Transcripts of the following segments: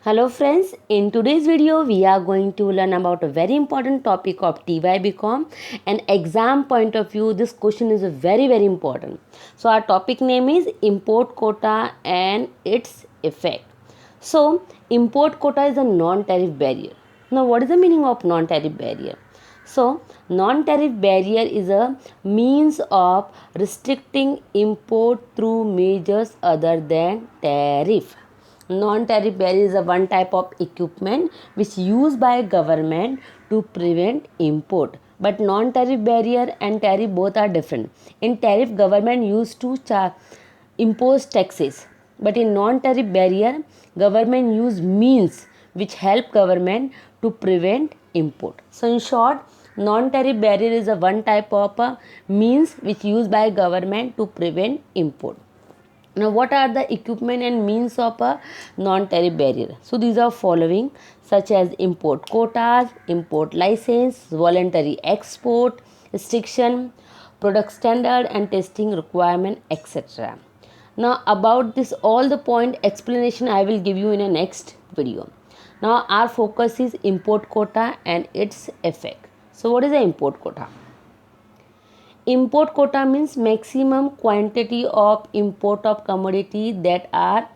Hello friends, in today's video we are going to learn about a very important topic of TYBCom and exam point of view this question is very important. So our topic name is import quota and its effect. So import quota is a non-tariff barrier. Now what is the meaning of non-tariff barrier? So non-tariff barrier is a means of restricting import through measures other than tariff. Non-tariff barrier is a one type of equipment which used by government to prevent import. But non-tariff barrier and tariff both are different. In tariff, government used to impose taxes, but in non-tariff barrier, government use means which help government to prevent import. So in short, non-tariff barrier is a one type of means which used by government to prevent import. Now what are the equipment and means of a non-tariff barrier? So these are following such as import quotas, import license, voluntary export, restriction, product standard and testing requirement, etc. Now about this all the point explanation I will give you in a next video. Now our focus is import quota and its effect. So what is the import quota? Import quota means maximum quantity of import of commodity that are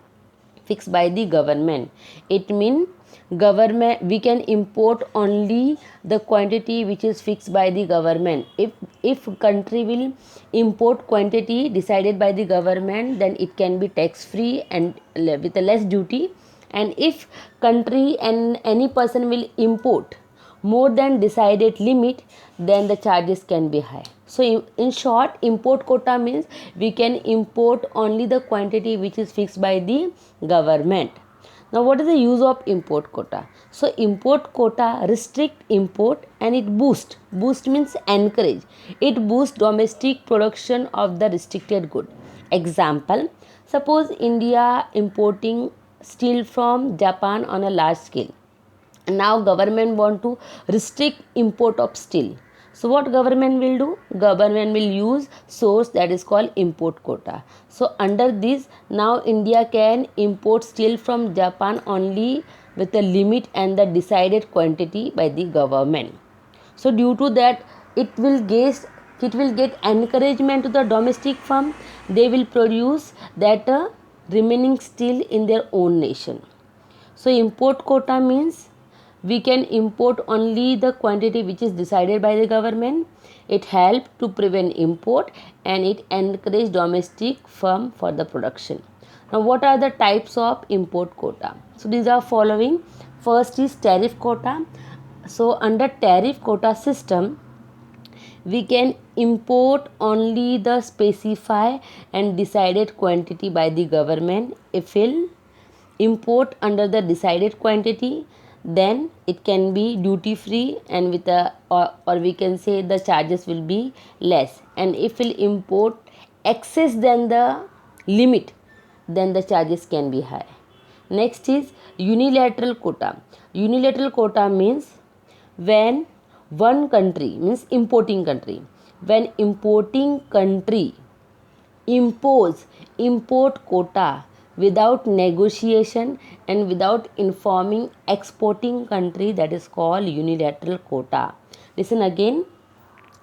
fixed by the government. It means government we can import only the quantity which is fixed by the government. If country will import quantity decided by the government, then it can be tax free and with a less duty. And if country and any person will import more than decided limit, then the charges can be high. So in short, import quota means we can import only the quantity which is fixed by the government. Now what is the use of import quota? So import quota restrict import and it boost means encourage, it boosts domestic production of the restricted good. Example, suppose India importing steel from Japan on a large scale. Now government want to restrict import of steel. So what government will do? Government will use source that is called import quota. So under this, now India can import steel from Japan only with a limit and the decided quantity by the government. So due to that, it will get encouragement to the domestic firm. They will produce that remaining steel in their own nation. So import quota means we can import only the quantity which is decided by the government. It helps to prevent import and it encourages domestic firm for the production. Now what are the types of import quota? So these are following. First is tariff quota. So under tariff quota system, we can import only the specified and decided quantity by the government. If we'll import under the decided quantity, then it can be duty free and with a or we can say the charges will be less. And if we'll import excess than the limit, then the charges can be high. Next is unilateral quota. Unilateral quota means when one country, means importing country, when importing country impose import quota without negotiation and without informing exporting country, that is called unilateral quota. Listen again,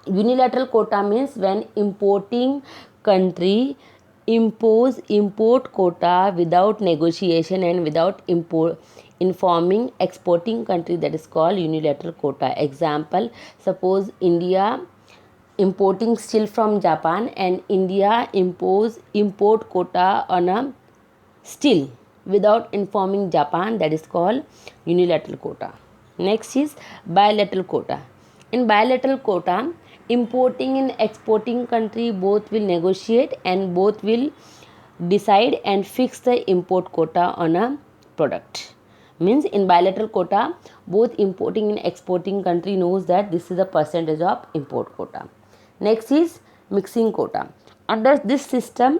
unilateral quota means when importing country impose import quota without negotiation and without informing exporting country, that is called unilateral quota. Example, suppose India importing steel from Japan and India impose import quota on a steel without informing Japan, that is called unilateral quota. Next is bilateral quota. In bilateral quota, importing and exporting country both will negotiate and both will decide and fix the import quota on a product. Means in bilateral quota, both importing and exporting country knows that this is the percentage of import quota. Next is mixing quota. Under this system,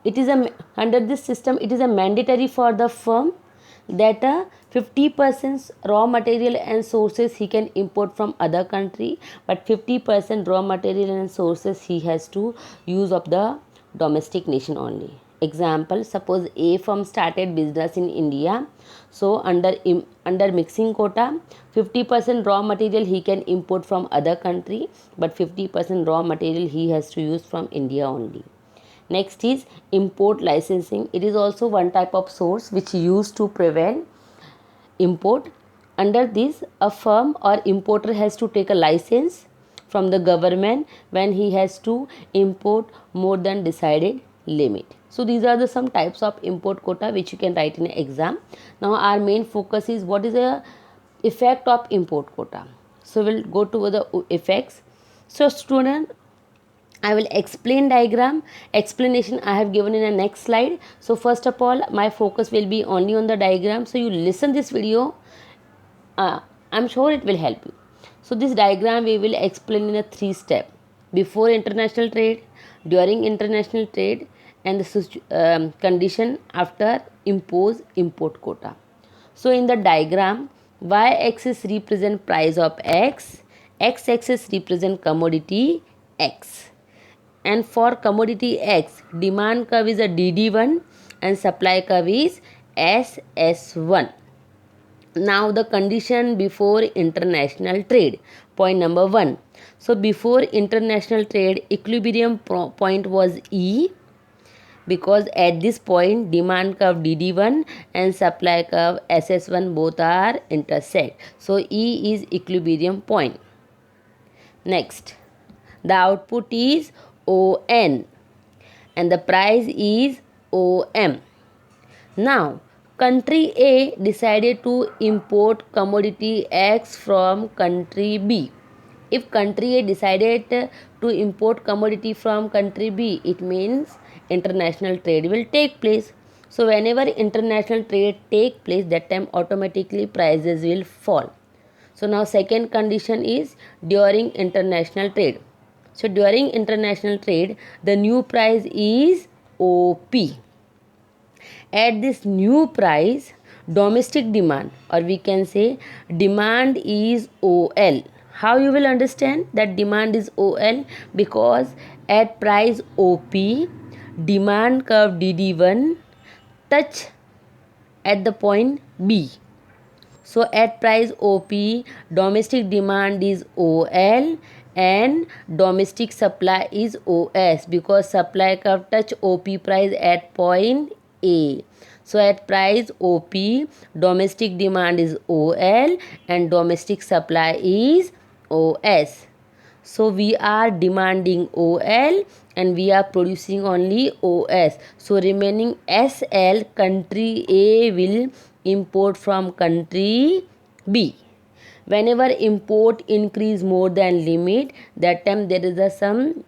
it is a mandatory for the firm that 50% raw material and sources he can import from other country, but 50% raw material and sources he has to use of the domestic nation only. Example, suppose A firm started business in India. So under mixing quota, 50% raw material he can import from other country, but 50% raw material he has to use from India only. Next is import licensing. It is also one type of source which used to prevent import. Under this, a firm or importer has to take a license from the government when he has to import more than decided limit. So these are the some types of import quota which you can write in an exam. Now our main focus is what is the effect of import quota. So we'll go to the effects. So student, I will explain diagram. Explanation I have given in the next slide. So first of all, my focus will be only on the diagram. So you listen this video. I'm sure it will help you. So this diagram we will explain in a 3-step. Before international trade, during international trade, and the condition after import quota. So in the diagram, y-axis represent price of X, x-axis represent commodity X. And for commodity X, demand curve is a DD1 and supply curve is SS1. Now the condition before international trade. Point number 1. So before international trade, equilibrium point was E, because at this point demand curve DD1 and supply curve SS1 both are intersect. So E is equilibrium point. Next, the output is ON and the price is OM. Now, country A decided to import commodity X from country B. If country A decided to import commodity from country B, it means international trade will take place. So whenever international trade take place, that time automatically prices will fall. So now second condition is during international trade. So during international trade, the new price is OP. At this new price, domestic demand, or we can say demand, is OL. How you will understand that demand is OL? Because at price OP, demand curve DD1 touch at the point B. So at price OP, domestic demand is OL and domestic supply is OS, because supply curve touch OP price at point A. So at price OP, domestic demand is OL and domestic supply is OS. So we are demanding OL and we are producing only OS. So remaining SL, country A will import from country B. Whenever import increase more than limit, that time there is some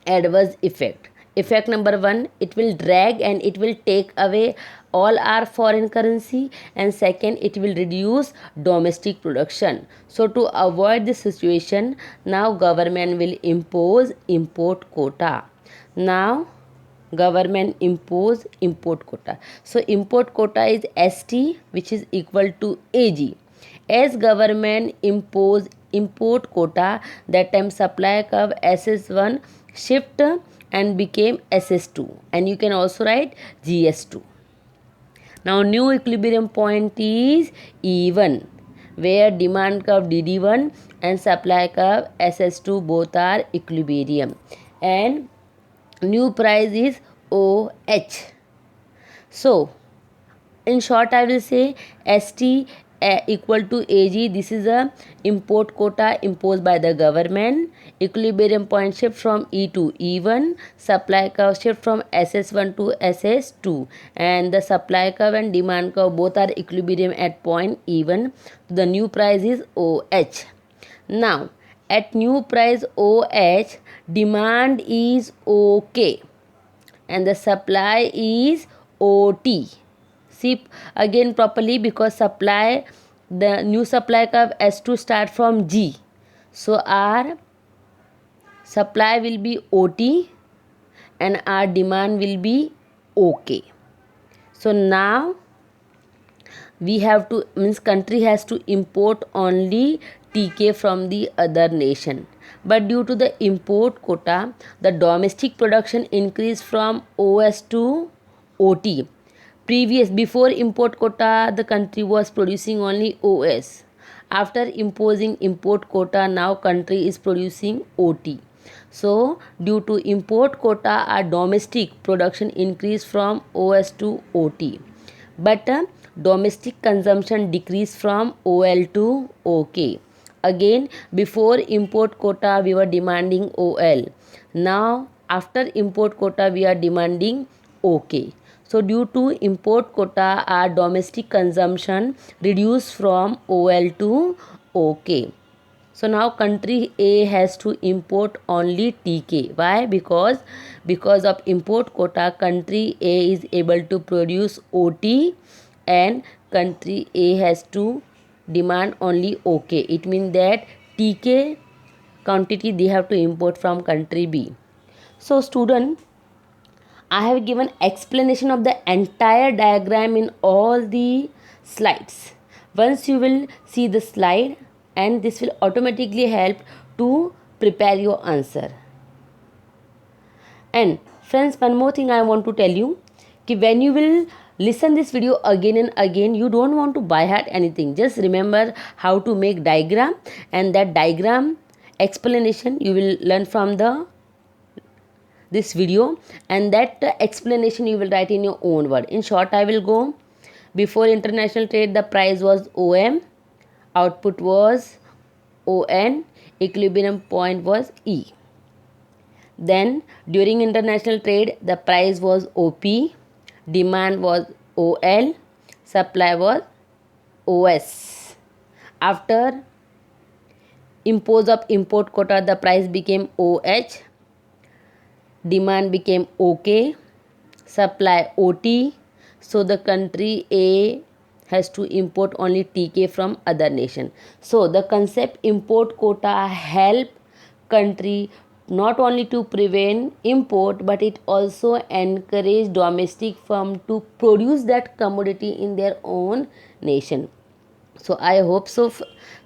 adverse effect. Effect number 1, it will drag and it will take away all our foreign currency, and second, it will reduce domestic production. So to avoid this situation, now government will impose import quota. Now government impose import quota. So import quota is ST, which is equal to AG. As government impose import quota, that time supply curve SS1 shift and became SS2, and you can also write GS2. Now new equilibrium point is E1, where demand curve DD1 and supply curve SS2 both are equilibrium, and new price is OH. So in short, I will say ST equal to AG. This is a import quota imposed by the government. Equilibrium point shift from E to E1. Supply curve shift from SS1 to SS2. And the supply curve and demand curve both are equilibrium at point E1. The new price is OH. Now, at new price OH, demand is OK. And the supply is OT. See again properly, because supply, the new supply curve has to start from G. So our supply will be OT and our demand will be OK. So now we have to, means country has to import only TK from the other nation. But due to the import quota, the domestic production increased from OS to OT. Before import quota, the country was producing only OS. After imposing import quota, now country is producing OT. So due to import quota, our domestic production increased from OS to OT. But domestic consumption decreased from OL to OK. Again, before import quota, we were demanding OL. Now, after import quota, we are demanding OK. So, due to import quota, our domestic consumption reduced from OL to OK. So now country A has to import only TK. Why? Because of import quota, country A is able to produce OT and country A has to demand only OK. It means that TK quantity they have to import from country B. So student, I have given explanation of the entire diagram in all the slides. Once you will see the slide, and this will automatically help to prepare your answer. And friends, one more thing I want to tell you, कि when you will listen this video again and again, you don't want to by heart anything. Just remember how to make diagram, and that diagram explanation you will learn from this video, and that explanation you will write in your own word. In short, I will go. Before international trade, the price was OM, output was ON, equilibrium point was E. Then during international trade, the price was OP, demand was OL, supply was OS. After impose of import quota, the price became OH, demand became OK, supply OT. So the country A has to import only TK from other nation. So the concept import quota help country not only to prevent import, but it also encourage domestic firm to produce that commodity in their own nation. So I hope so,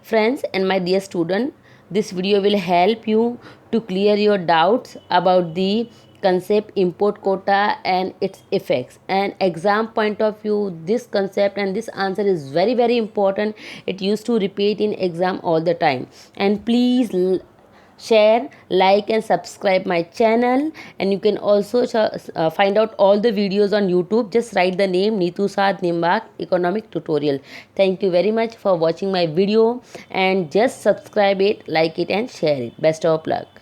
friends and my dear student, this video will help you to clear your doubts about the concept import quota and its effects. And exam point of view, this concept and this answer is very very important. It used to repeat in exam all the time. And please share, like and subscribe my channel, and you can also find out all the videos on YouTube. Just write the name Neetu Saad Nimbak Economic Tutorial. Thank you very much for watching my video, and just subscribe it, like it and share it. Best of luck.